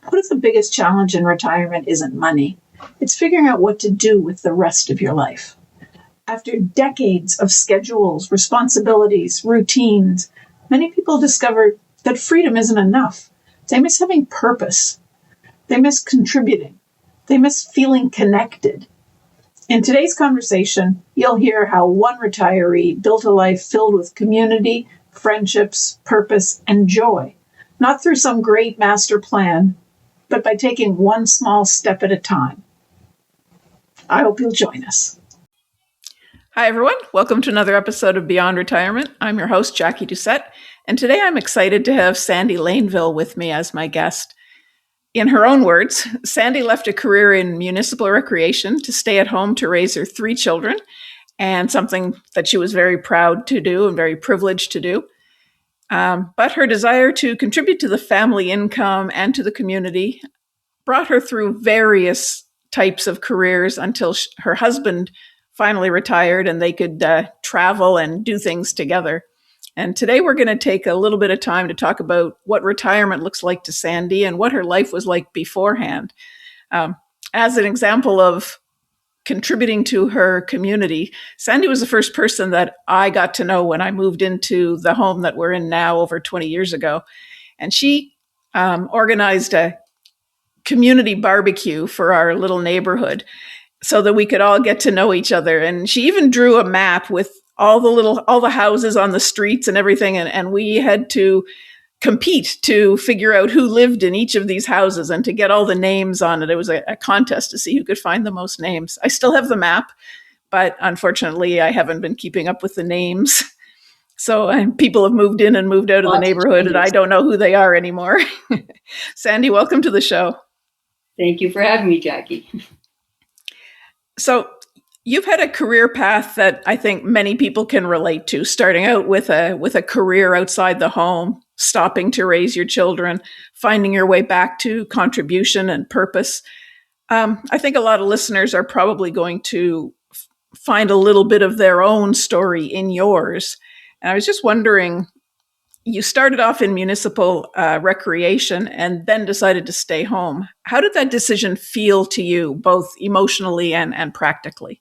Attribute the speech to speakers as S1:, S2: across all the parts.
S1: What if the biggest challenge in retirement isn't money? It's figuring out what to do with the rest of your life. After decades of schedules, responsibilities, routines, many people discover that freedom isn't enough. They miss having purpose. They miss contributing. They miss feeling connected. In today's conversation, you'll hear how one retiree built a life filled with community, friendships, purpose, and joy, not through some great master plan, but by taking one small step at a time. I hope you'll join us.
S2: Hi, everyone. Welcome to another episode of Beyond Retirement. I'm your host, Jacquie Doucette, and today I'm excited to have Sandy Laneville with me as my guest. In her own words, Sandy left a career in municipal recreation to stay at home to raise her 3 children, and something that she was very proud to do and very privileged to do. But her desire to contribute to the family income and to the community brought her through various types of careers until her husband finally retired and they could travel and do things together. And today we're going to take a little bit of time to talk about what retirement looks like to Sandy and what her life was like beforehand. As an example of contributing to her community, Sandy was the first person that I got to know when I moved into the home that we're in now over 20 years ago. And she organized a community barbecue for our little neighborhood so that we could all get to know each other. And she even drew a map with all the houses on the streets and everything. And we had to compete to figure out who lived in each of these houses and to get all the names on it. It was a contest to see who could find the most names. I still have the map, but unfortunately I haven't been keeping up with the names. So people have moved in and moved out of the neighborhood and I don't know who they are anymore. Sandy, welcome to the show.
S3: Thank you for having me, Jacquie.
S2: So you've had a career path that I think many people can relate to, starting out with a career outside the home, stopping to raise your children, finding your way back to contribution and purpose. I think a lot of listeners are probably going to find a little bit of their own story in yours. And I was just wondering, you started off in municipal recreation and then decided to stay home. How did that decision feel to you, both emotionally and practically?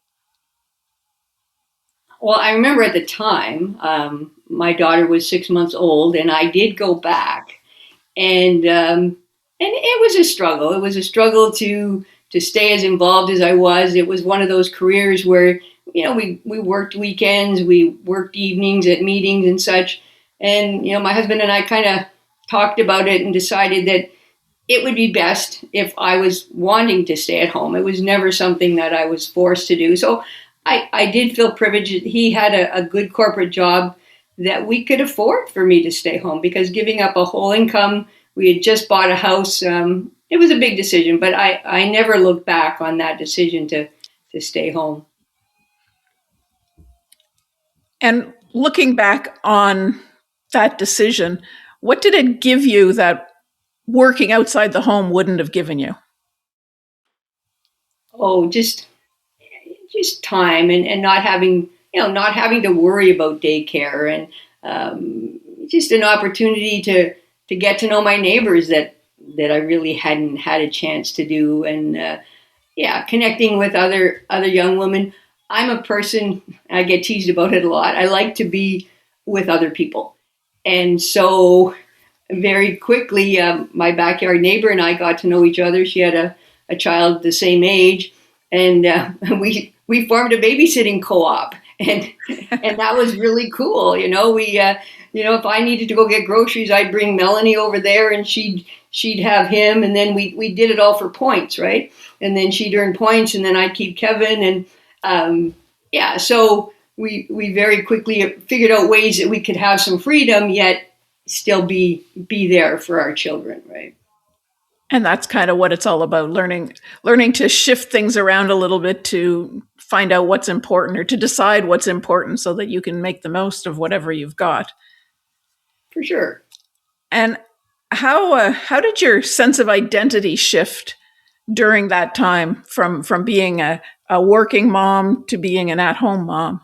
S3: Well, I remember at the time, my daughter was 6 months old, and I did go back, and it was a struggle. It was a struggle to stay as involved as I was. It was one of those careers where we worked weekends, we worked evenings at meetings and such. And, my husband and I kind of talked about it and decided that it would be best if I was wanting to stay at home. It was never something that I was forced to do. So I did feel privileged. He had a good corporate job that we could afford for me to stay home, because giving up a whole income, we had just bought a house. It was a big decision, but I never looked back on that decision to stay home.
S2: And looking back on that decision, what did it give you that working outside the home wouldn't have given you?
S3: Oh, just time and not having to worry about daycare, and just an opportunity to get to know my neighbors that I really hadn't had a chance to do, and connecting with other young women. I'm a person, I get teased about it a lot, I like to be with other people. And so very quickly, my backyard neighbor and I got to know each other. She had a child the same age, and we formed a babysitting co-op, and that was really cool. We if I needed to go get groceries, I'd bring Melanie over there, and she'd have him, and then we did it all for points, right? And then she'd earn points, and then I'd keep Kevin, and so we very quickly figured out ways that we could have some freedom yet still be there for our children, right?
S2: And that's kind of what it's all about, learning to shift things around a little bit to find out what's important, or to decide what's important so that you can make the most of whatever you've got.
S3: For sure.
S2: And how did your sense of identity shift during that time from being a working mom to being an at-home mom?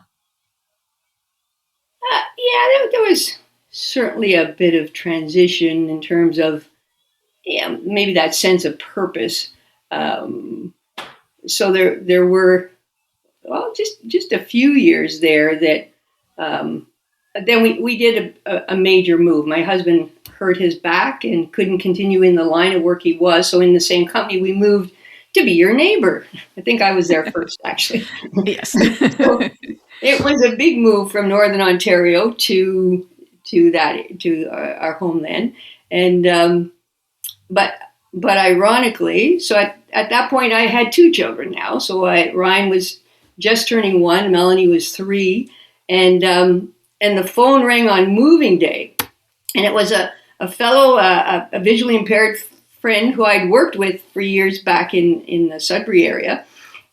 S3: There was certainly a bit of transition in terms of, yeah, maybe that sense of purpose. So there were, well, just a few years there that then we did a major move. My husband hurt his back and couldn't continue in the line of work he was. So in the same company, we moved to be your neighbor. I think I was there first, actually.
S2: Yes.
S3: So it was a big move from Northern Ontario to our homeland, and but ironically, so at that point I had two children now. So Ryan was just turning 1, Melanie was 3, and the phone rang on moving day, and it was a fellow, a visually impaired friend who I'd worked with for years back in the Sudbury area,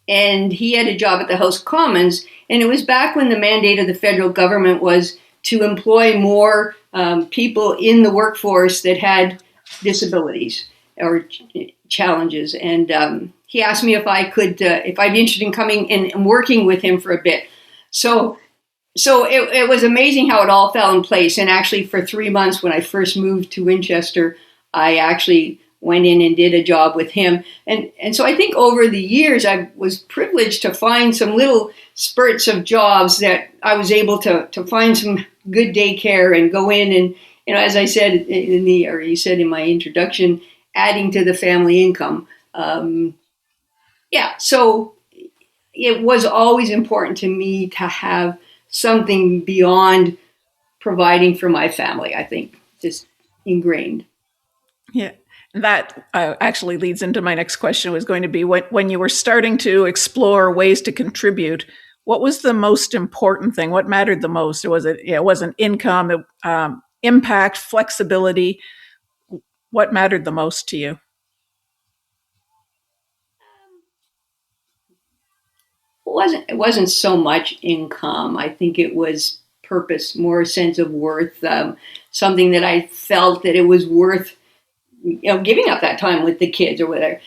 S3: and he had a job at the House of Commons, and it was back when the mandate of the federal government was to employ more people in the workforce that had disabilities or challenges, and he asked me if I'd be interested in coming and working with him for a bit. So it was amazing how it all fell in place. And actually, for 3 months when I first moved to Winchester, I actually went in and did a job with him. And so I think over the years, I was privileged to find some little spurts of jobs that I was able to find some good daycare and go in and, as I said you said in my introduction, adding to the family income. So it was always important to me to have something beyond providing for my family, I think, just ingrained.
S2: Yeah. That actually leads into my next question, was going to be when you were starting to explore ways to contribute, what was the most important thing? What mattered the most? It wasn't income, impact, flexibility. What mattered the most to you?
S3: It wasn't so much income. I think it was purpose, more a sense of worth, something that I felt that it was worth, giving up that time with the kids or whatever.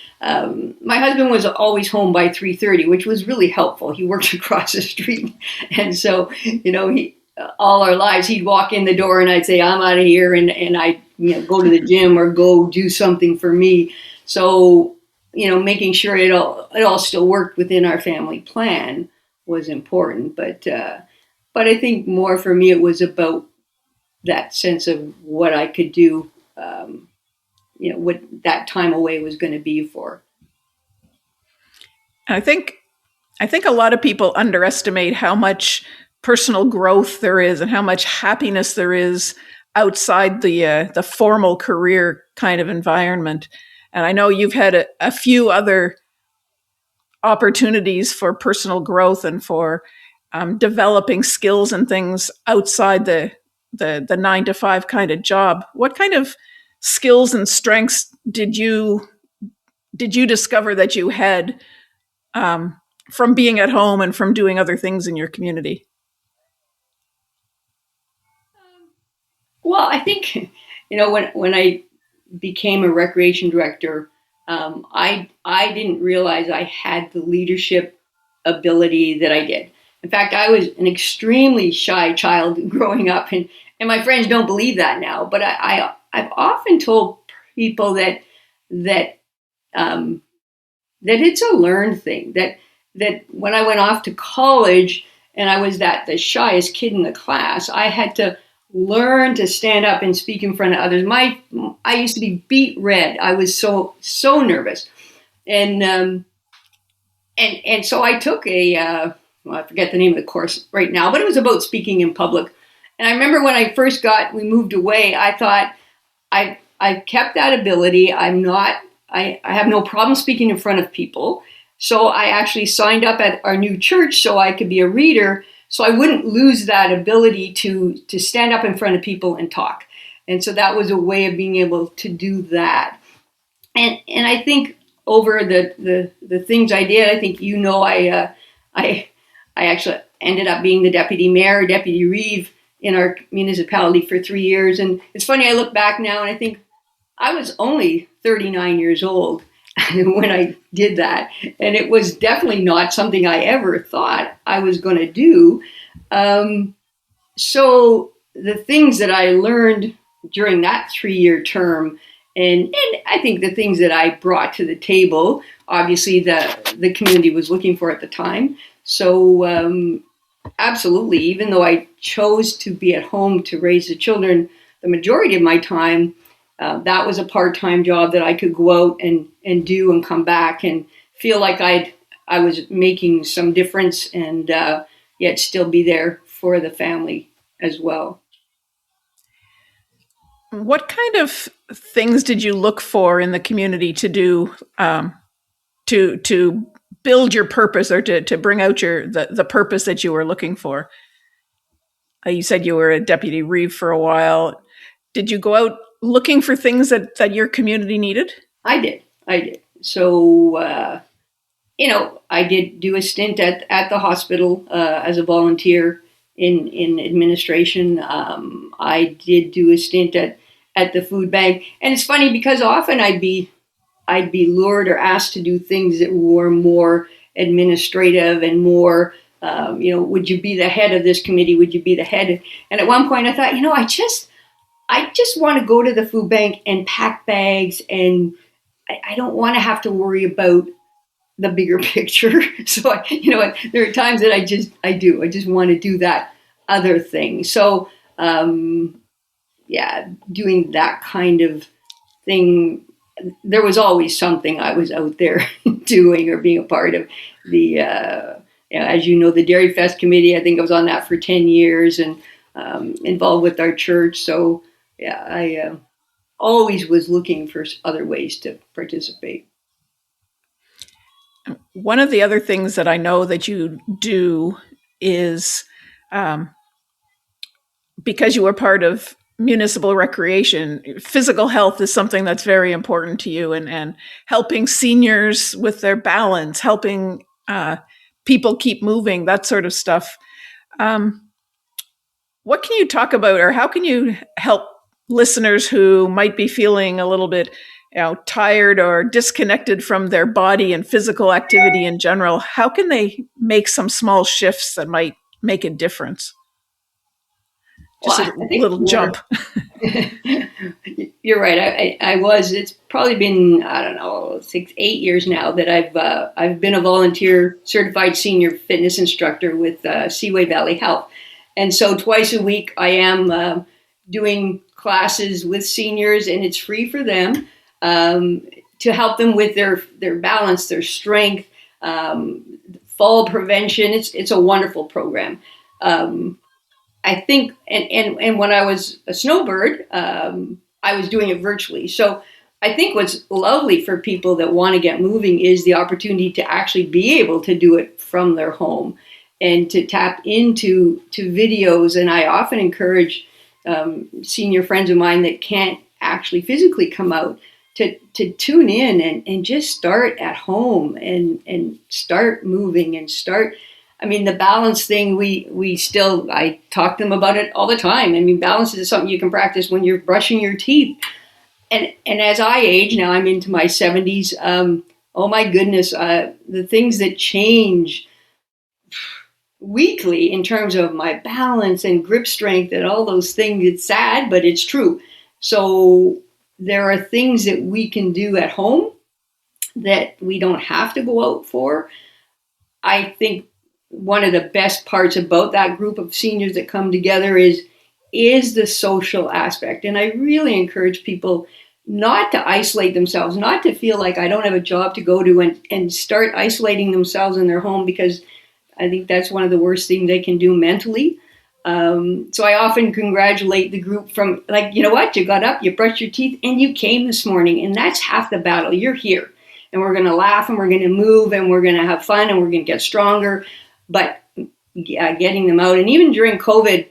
S3: My husband was always home by 3:30, which was really helpful. He worked across the street, and so he all our lives he'd walk in the door and I'd say, I'm out of here, and I'd go to the gym or go do something for me. So making sure it all still worked within our family plan was important. But I think more for me, it was about that sense of what I could do, what that time away was going to be for.
S2: I think a lot of people underestimate how much personal growth there is and how much happiness there is outside the formal career kind of environment. And I know you've had a few other opportunities for personal growth and for developing skills and things outside the 9-to-5 kind of job. What kind of skills and strengths did you discover that you had from being at home and from doing other things in your community?
S3: Well, I think when I became a recreation director, I didn't realize I had the leadership ability that I did. In fact, I was an extremely shy child growing up, and my friends don't believe that now. But I've often told people that it's a learned thing. That when I went off to college and I was the shyest kid in the class, I had to learn to stand up and speak in front of others. I used to be beet red. I was so nervous, and so I took I forget the name of the course right now, but it was about speaking in public. And I remember when we moved away, I thought I've kept that ability. I have no problem speaking in front of people. So I actually signed up at our new church so I could be a reader, so I wouldn't lose that ability to stand up in front of people and talk. And so that was a way of being able to do that. And I think over the things I did, I think I actually ended up being the deputy mayor, deputy reeve in our municipality for 3 years. And it's funny, I look back now and I think I was only 39 years old when I did that. And it was definitely not something I ever thought I was going to do. So the things that I learned during that 3-year term And I think the things that I brought to the table, obviously the community was looking for at the time. So absolutely, even though I chose to be at home to raise the children the majority of my time, that was a part-time job that I could go out and do and come back and feel like I was making some difference, and yet still be there for the family as well.
S2: What kind of things did you look for in the community to do to build your purpose, or to bring out the purpose that you were looking for? You said you were a deputy reeve for a while. Did you go out looking for things that your community needed?
S3: I did. So, I did do a stint at the hospital as a volunteer in administration. I did do a stint at the food bank. And it's funny because often I'd be lured or asked to do things that were more administrative and more, would you be the head of this committee? Would you be the head? And at one point I thought, I just want to go to the food bank and pack bags, and I don't want to have to worry about the bigger picture. So, there are times that I just want to do that other thing. So, doing that kind of thing, there was always something I was out there doing or being a part of. The, as you know, the Dairy Fest Committee, I think I was on that for 10 years and involved with our church. So, I always was looking for other ways to participate.
S2: One of the other things that I know that you do is, because you were part of municipal recreation, physical health is something that's very important to you, and helping seniors with their balance, helping people keep moving, that sort of stuff. What can you talk about, or how can you help listeners who might be feeling a little bit tired or disconnected from their body and physical activity in general? How can they make some small shifts that might make a difference? Just a little jump.
S3: You're right. It's probably been, 6, 8 years now that I've been a volunteer certified senior fitness instructor with Seaway Valley Health. And so twice a week I am doing classes with seniors, and it's free for them to help them with their balance, their strength, fall prevention. It's a wonderful program. I think, and when I was a snowbird, I was doing it virtually. So I think what's lovely for people that want to get moving is the opportunity to actually be able to do it from their home and to tap into videos. And I often encourage senior friends of mine that can't actually physically come out to tune in and just start at home and start moving and start. I mean, the balance thing, I talk to them about it all the time. I mean, balance is something you can practice when you're brushing your teeth. And as I age, now I'm into my 70s, oh my goodness, the things that change weekly in terms of my balance and grip strength and all those things, it's sad, but it's true. So there are things that we can do at home that we don't have to go out for. I think one of the best parts about that group of seniors that come together is the social aspect. And I really encourage people not to isolate themselves, not to feel like I don't have a job to go to and start isolating themselves in their home, because I think that's one of the worst things they can do mentally. So I often congratulate the group from, like, you know what, you got up, you brushed your teeth, and you came this morning, and that's half the battle. You're here, and we're going to laugh, and we're going to move, and we're going to have fun, and we're going to get stronger. But getting them out, and even during COVID,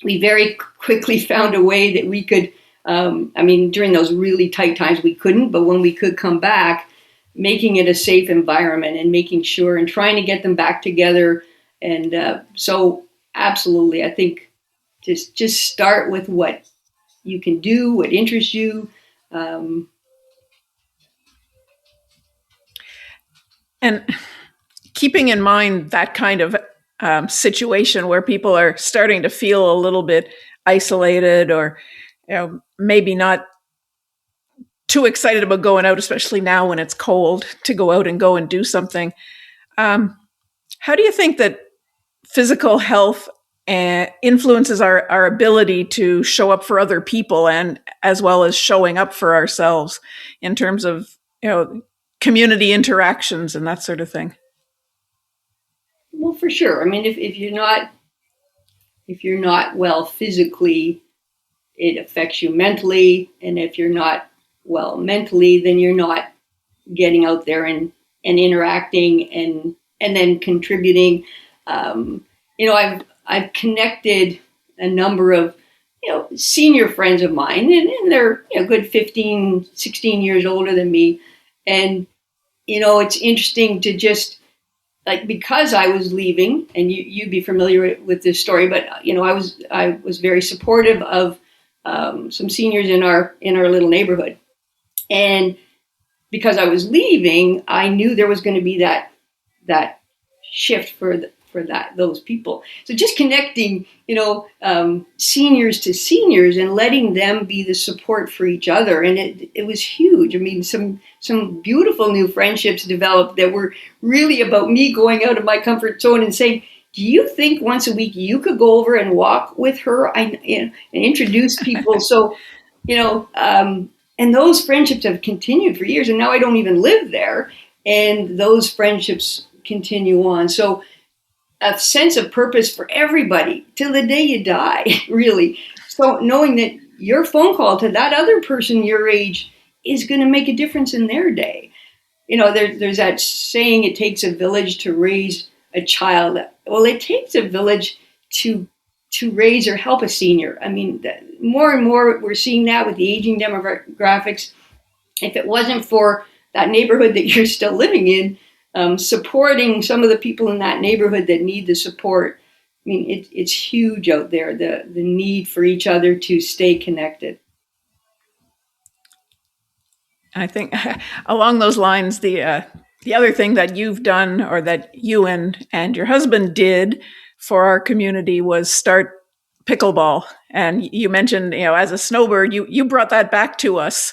S3: we very quickly found a way that we could, during those really tight times we couldn't, but when we could come back, making it a safe environment and making sure and trying to get them back together. And so absolutely, I think just start with what you can do, what interests you.
S2: And keeping in mind that kind of situation where people are starting to feel a little bit isolated, or maybe not too excited about going out, especially now when it's cold, to go out and go and do something. How do you think that physical health influences our ability to show up for other people, and as well as showing up for ourselves in terms of, community interactions and that sort of thing?
S3: Well, for sure. I mean, if you're not well physically, it affects you mentally, and if you're not well mentally, then you're not getting out there and interacting and then contributing. I've connected a number of senior friends of mine, and they're a good 15, 16 years older than me, and it's interesting to just, like, because I was leaving, and you'd be familiar with this story, but I was very supportive of some seniors in our little neighborhood, and because I was leaving, I knew there was going to be that shift for those people. So just connecting, seniors to seniors and letting them be the support for each other, and it was huge. I mean, some beautiful new friendships developed that were really about me going out of my comfort zone and saying, do you think once a week you could go over and walk with her and introduce people? So, and those friendships have continued for years, and now I don't even live there, and those friendships continue on. So a sense of purpose for everybody till the day you die, really. So knowing that your phone call to that other person your age is going to make a difference in their day. There's that saying, it takes a village to raise a child. Well, it takes a village to raise or help a senior. I mean, more and more we're seeing that with the aging demographics. If it wasn't for that neighborhood that you're still living in, supporting some of the people in that neighborhood that need the support, I mean, it's huge out there, the need for each other to stay connected.
S2: I think along those lines, the other thing that you've done, or that you and your husband did for our community, was start Pickleball. And you mentioned, as a snowbird, you brought that back to us.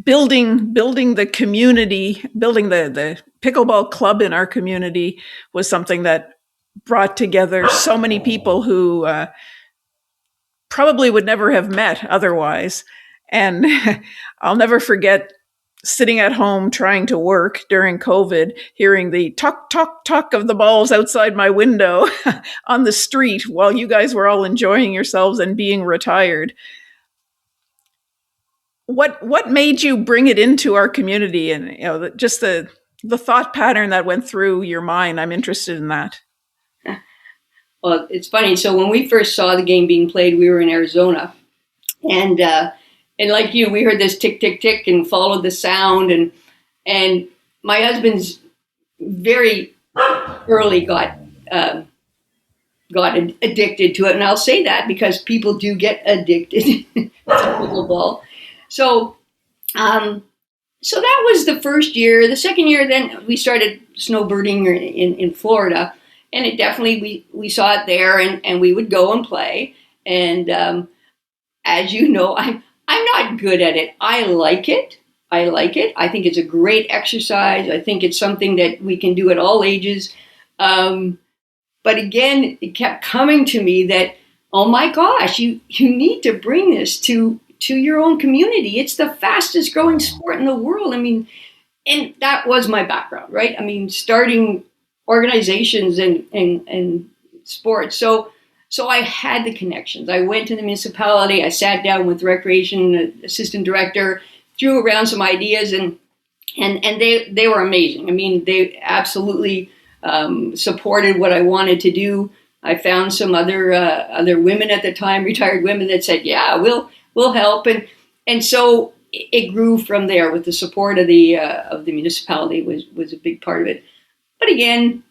S2: Building the community, building the pickleball club in our community was something that brought together so many people who probably would never have met otherwise. And I'll never forget sitting at home trying to work during COVID, hearing the talk, talk, talk of the balls outside my window on the street while you guys were all enjoying yourselves and being retired. What made you bring it into our community, and just the thought pattern that went through your mind? I'm interested in that.
S3: Well, it's funny. So when we first saw the game being played, we were in Arizona, and like you, we heard this tick, tick, tick, and followed the sound, and my husband's very early got addicted to it, and I'll say that because people do get addicted to pickleball. So that was the first year. The second year, then we started snowbirding in Florida, and it definitely, we saw it there, and we would go and play. And as you know, I'm not good at it. I like it. I think it's a great exercise. I think it's something that we can do at all ages. But again, it kept coming to me that, oh my gosh, you need to bring this to your own community. It's the fastest growing sport in the world. I mean, and that was my background, right? I mean, starting organizations and sports. So I had the connections. I went to the municipality. I sat down with recreation assistant director, threw around some ideas, and they were amazing. I mean, they absolutely supported what I wanted to do. I found some other women at the time, retired women, that said, "Yeah, we'll help," and so it grew from there. With the support of the municipality was a big part of it. But again,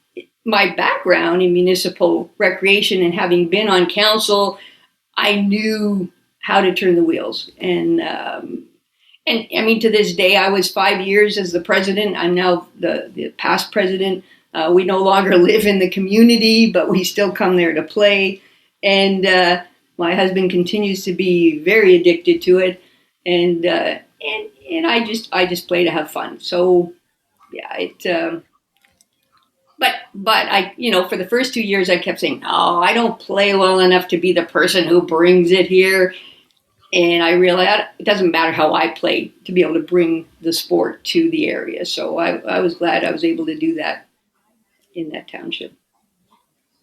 S3: my background in municipal recreation and having been on council, I knew how to turn the wheels. And I mean, to this day, I was 5 years as the president. I'm now the past president. We no longer live in the community, but we still come there to play. And my husband continues to be very addicted to it, and I just play to have fun. So yeah, but I, for the first 2 years, I kept saying, no, I don't play well enough to be the person who brings it here. And I realized it doesn't matter how I play to be able to bring the sport to the area. So I was glad I was able to do that in that township.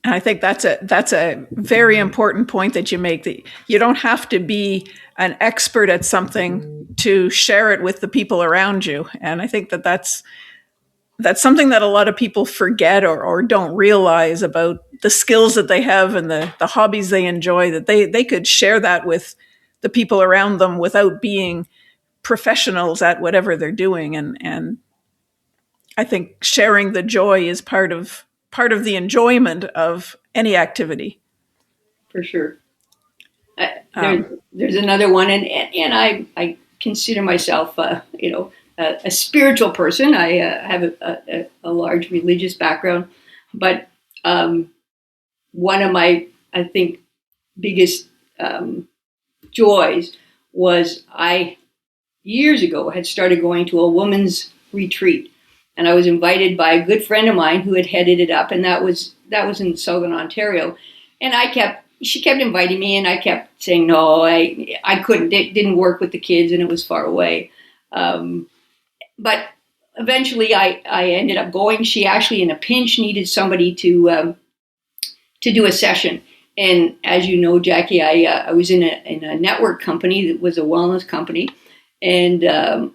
S2: And I think that's a very important point that you make, that you don't have to be an expert at something to share it with the people around you. And I think that's something that a lot of people forget or don't realize about the skills that they have and the hobbies they enjoy, that they could share that with the people around them without being professionals at whatever they're doing. And I think sharing the joy is part of the enjoyment of any activity.
S3: For sure. There's another one, and I consider myself, a spiritual person. I have a large religious background, but one of my, I think, biggest joys was I years ago had started going to a women's retreat, and I was invited by a good friend of mine who had headed it up, and that was in Southern Ontario, and she kept inviting me, and I kept saying no, I couldn't. It didn't work with the kids, and it was far away. But eventually, I ended up going. She actually, in a pinch, needed somebody to do a session. And as you know, Jackie, I was in a network company that was a wellness company, and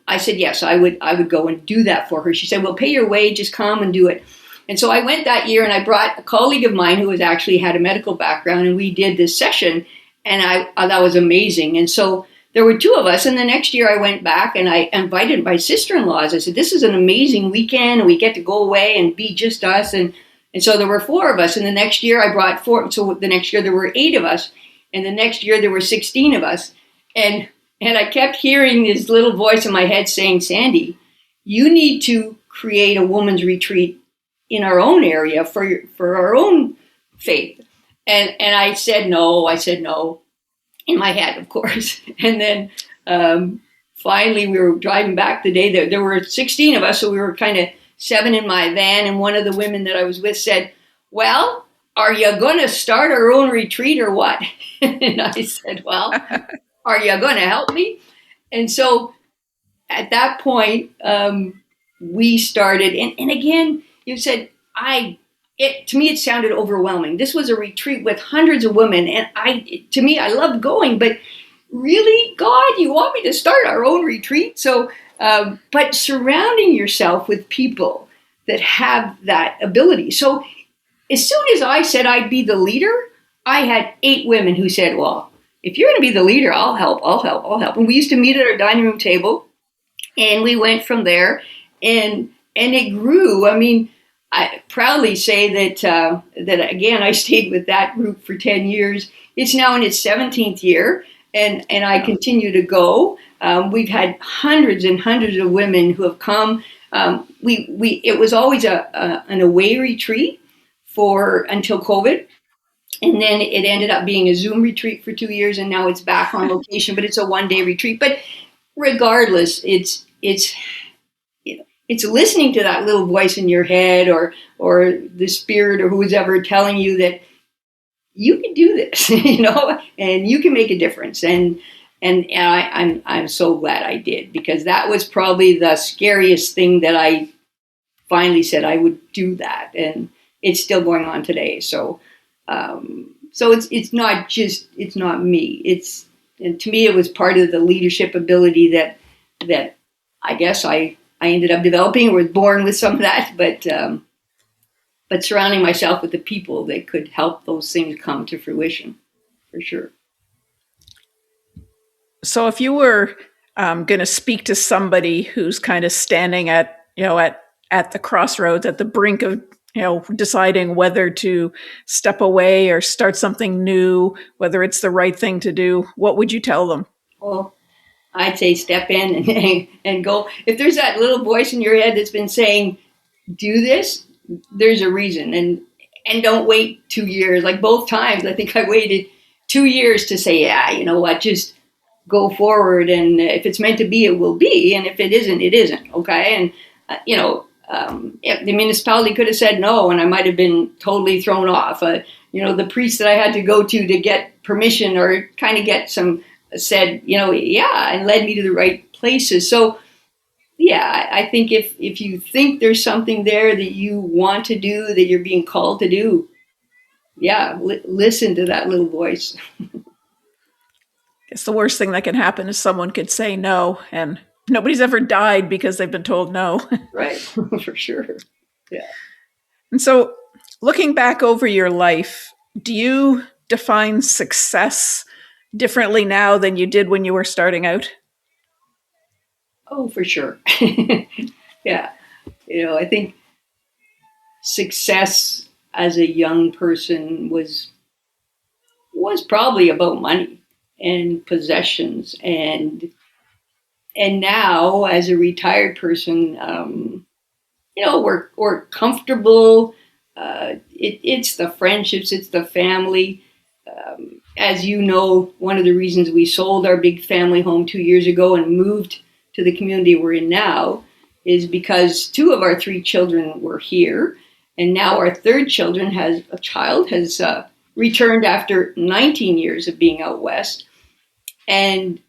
S3: I said yes, I would go and do that for her. She said, "Well, pay your way, just come and do it." And so I went that year, and I brought a colleague of mine who was actually had a medical background, and we did this session, and that was amazing. And so there were two of us, and the next year I went back and I invited my sister-in-laws. I said, "This is an amazing weekend, and we get to go away and be just us." And so there were four of us, and the next year I brought four. So the next year there were 8 of us, and the next year there were 16 of us. And I kept hearing this little voice in my head saying, "Sandy, you need to create a women's retreat in our own area for our own faith." And I said no. In my head, of course. And then finally we were driving back the day. There were 16 of us, so we were kind of 7 in my van, and one of the women that I was with said, "Well, are you going to start our own retreat or what?" And I said, "Well, are you going to help me?" And so at that point, we started. And again, you said, to me, it sounded overwhelming. This was a retreat with hundreds of women, and to me, I loved going, but really, God, you want me to start our own retreat? So, but surrounding yourself with people that have that ability. So as soon as I said I'd be the leader, I had 8 women who said, "Well, if you're going to be the leader, I'll help. And we used to meet at our dining room table, and we went from there, and it grew. I mean, I proudly say that again, I stayed with that group for 10 years. It's now in its 17th year, and I continue to go. We've had hundreds and hundreds of women who have come. It was always an away retreat until COVID, and then it ended up being a Zoom retreat for 2 years, and now it's back on location, but it's a one-day retreat. But regardless, it's listening to that little voice in your head or the spirit or who's ever telling you that you can do this, and you can make a difference. And I'm so glad I did, because that was probably the scariest thing that I finally said I would do that. And it's still going on today. So it's not me. And to me, it was part of the leadership ability that I guess I ended up developing, or was born with some of that, but surrounding myself with the people that could help those things come to fruition, for sure.
S2: So if you were going to speak to somebody who's kind of standing at the crossroads, at the brink of deciding whether to step away or start something new, whether it's the right thing to do, what would you tell them?
S3: Well, I'd say step in and go. If there's that little voice in your head that's been saying, "Do this," there's a reason. And don't wait 2 years. Like both times, I think I waited 2 years to say, yeah, you know what, just go forward. And if it's meant to be, it will be. And if it isn't, it isn't. Okay. And, if the municipality could have said no, and I might have been totally thrown off. The priest that I had to go to get permission or kind of get some said, yeah, and led me to the right places. So, yeah, I think if you think there's something there that you want to do, that you're being called to do, yeah, listen to that little voice.
S2: Guess the worst thing that can happen is someone could say no, and nobody's ever died because they've been told no.
S3: Right, for sure. Yeah.
S2: And so, looking back over your life, do you define success differently now than you did when you were starting out?
S3: Oh, for sure. Yeah. I think success as a young person was probably about money and possessions, and now as a retired person, we're comfortable. It's the friendships, it's the family. As you know, one of the reasons we sold our big family home 2 years ago and moved to the community we're in now is because 2 of our 3 children were here, and now our third child has returned after 19 years of being out west. And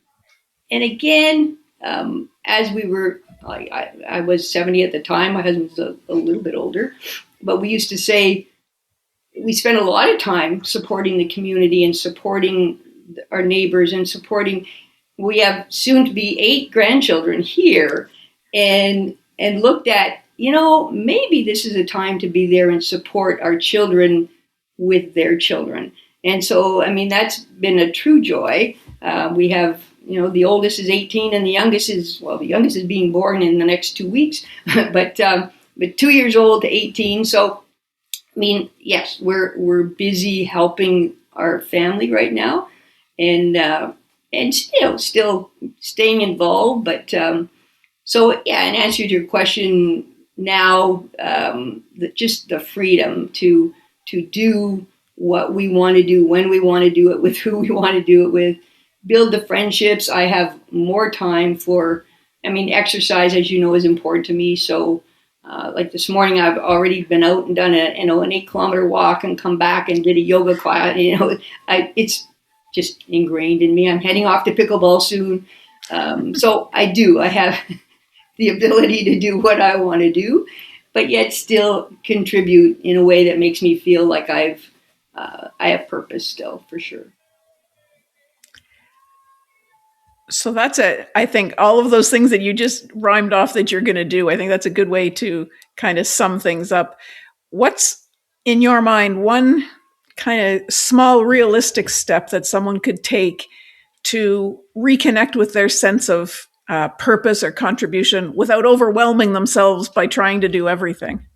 S3: again, as we were, I was 70 at the time. My husband was a little bit older, but we used to say we spent a lot of time supporting the community and supporting our neighbors and supporting. We have soon to be 8 grandchildren here, and looked at, maybe this is a time to be there and support our children with their children. And so, that's been a true joy. We have, the oldest is 18 and the youngest is being born in the next 2 weeks, but 2 years old to 18. So, yes, we're busy helping our family right now, and still staying involved. But so, yeah, in answer to your question now, just the freedom to do what we want to do, when we want to do it, with who we want to do it with, build the friendships. I have more time for, exercise, as you know, is important to me. So like this morning, I've already been out and done an 8-kilometer walk and come back and did a yoga class. It's just ingrained in me. I'm heading off to pickleball soon. So I have the ability to do what I want to do, but yet still contribute in a way that makes me feel like I have purpose still, for sure.
S2: So that's it. I think all of those things that you just rhymed off that you're going to do, I think that's a good way to kind of sum things up. What's in your mind one kind of small realistic step that someone could take to reconnect with their sense of purpose or contribution without overwhelming themselves by trying to do everything?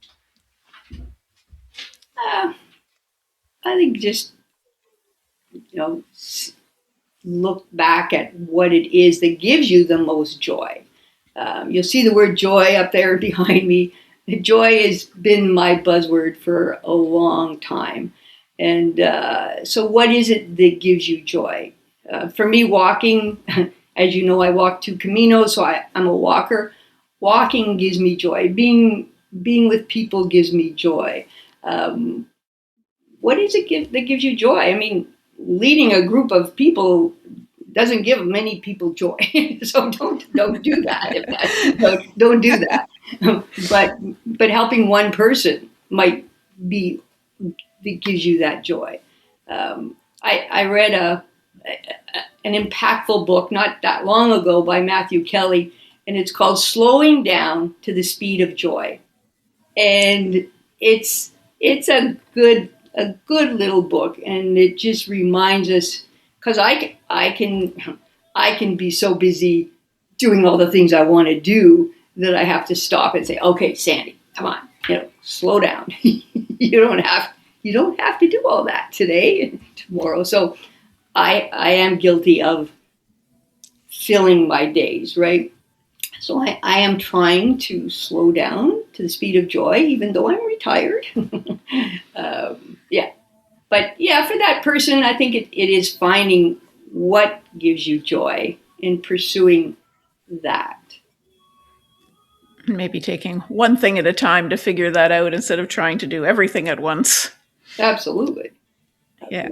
S3: I think just, look back at what it is that gives you the most joy. You'll see the word joy up there behind me. Joy has been my buzzword for a long time. And so what is it that gives you joy? For me, walking, as you know, I walk 2 Caminos, so I'm a walker. Walking gives me joy. Being with people gives me joy. What is it that gives you joy? Leading a group of people doesn't give many people joy, so don't do that. Don't do that. But helping one person might be that gives you that joy. I read an impactful book not that long ago by Matthew Kelly, and it's called "Slowing Down to the Speed of Joy," and it's a good little book, and it just reminds us, because I can be so busy doing all the things I want to do that I have to stop and say, okay, Sandy, come on, slow down. You don't have to do all that today and tomorrow. So I am guilty of filling my days, right? So I am trying to slow down to the speed of joy, even though I'm retired. Yeah. But yeah, for that person, I think it is finding what gives you joy and pursuing that.
S2: Maybe taking one thing at a time to figure that out instead of trying to do everything at once.
S3: Absolutely.
S2: Yeah.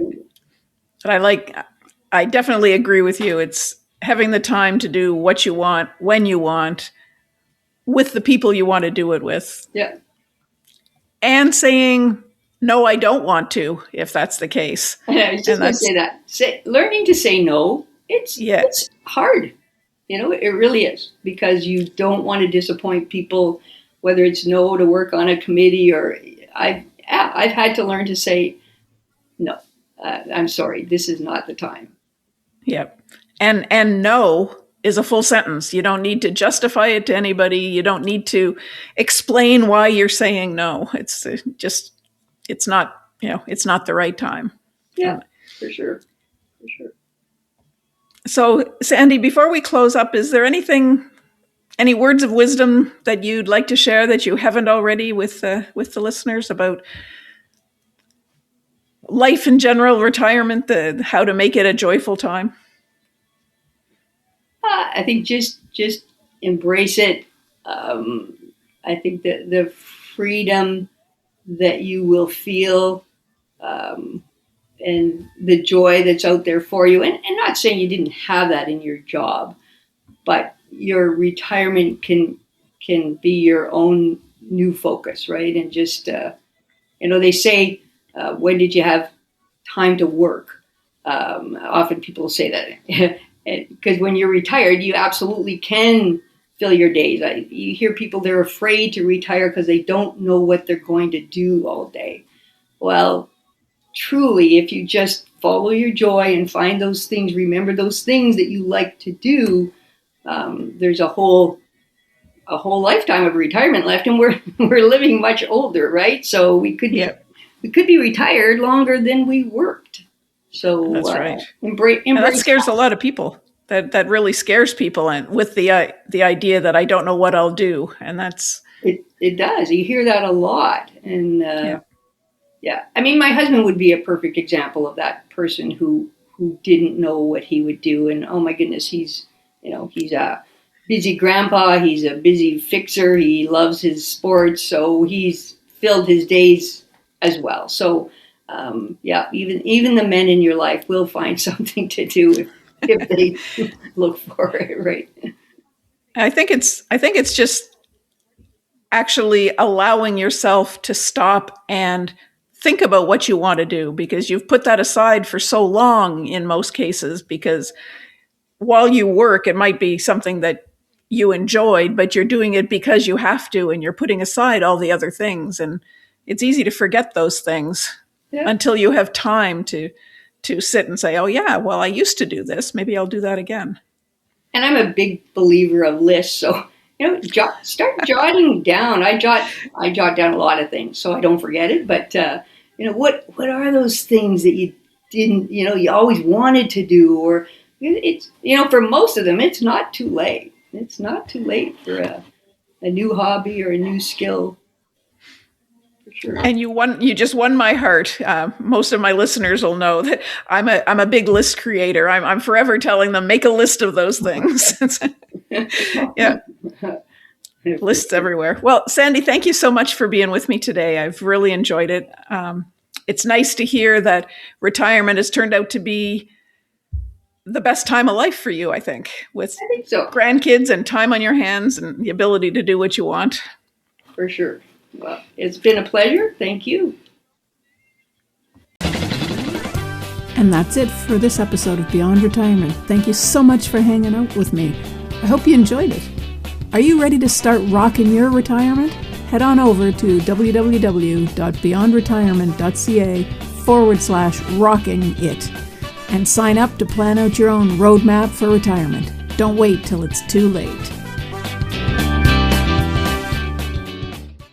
S2: But I definitely agree with you. It's having the time to do what you want, when you want, with the people you want to do it with.
S3: Yeah.
S2: And saying, no, I don't want to, if that's the case.
S3: And I was just going to say that. Learning to say no, it's hard. It really is, because you don't want to disappoint people, whether it's no to work on a committee or I've had to learn to say, no, I'm sorry, this is not the time.
S2: Yep. And no is a full sentence. You don't need to justify it to anybody. You don't need to explain why you're saying no. It's not the right time.
S3: Yeah, for sure. For sure.
S2: So, Sandy, before we close up, is there any words of wisdom that you'd like to share that you haven't already with the listeners about life in general, retirement, how to make it a joyful time?
S3: I think just embrace it. I think that the freedom that you will feel, and the joy that's out there for you, and not saying you didn't have that in your job, but your retirement can be your own new focus, right? And just they say, when did you have time to work? Often people say that because when you're retired, you absolutely can fill your days. You hear people, they're afraid to retire because they don't know what they're going to do all day. Well, truly, if you just follow your joy and find those things, remember those things that you like to do, there's a whole lifetime of retirement left, and we're living much older, right? So we could be retired longer than we worked. So
S2: that's right.
S3: Embrace
S2: that scares a lot of people. That really scares people, and with the idea that I don't know what I'll do, and that's
S3: it does. You hear that a lot, and yeah. I mean, my husband would be a perfect example of that person who didn't know what he would do, and oh my goodness, he's a busy grandpa. He's a busy fixer. He loves his sports, so he's filled his days as well. So even the men in your life will find something to do if they look for it, right?
S2: I think it's just actually allowing yourself to stop and think about what you want to do, because you've put that aside for so long in most cases, because while you work, it might be something that you enjoyed, but you're doing it because you have to, and you're putting aside all the other things. And it's easy to forget those things until you have time to sit and say, oh yeah, well, I used to do this. Maybe I'll do that again. And
S3: I'm a big believer of lists. So, start jotting down. I jot down a lot of things so I don't forget it. But, what are those things that you didn't, you always wanted to do? Or it's, for most of them, it's not too late. It's not too late for a new hobby or a new skill. Sure.
S2: And you just won my heart. Most of my listeners will know that I'm a big list creator. I'm forever telling them, make a list of those things. Yeah. Lists everywhere. Well, Sandy, thank you so much for being with me today. I've really enjoyed it. It's nice to hear that retirement has turned out to be the best time of life for you, I think so. Grandkids and time on your hands and the ability to do what you want.
S3: For sure. Well, it's been a pleasure. Thank you.
S4: And that's it for this episode of Beyond Retirement. Thank you so much for hanging out with me. I hope you enjoyed it. Are you ready to start rocking your retirement? Head on over to www.beyondretirement.ca/rocking it and sign up to plan out your own roadmap for retirement. Don't wait till it's too late.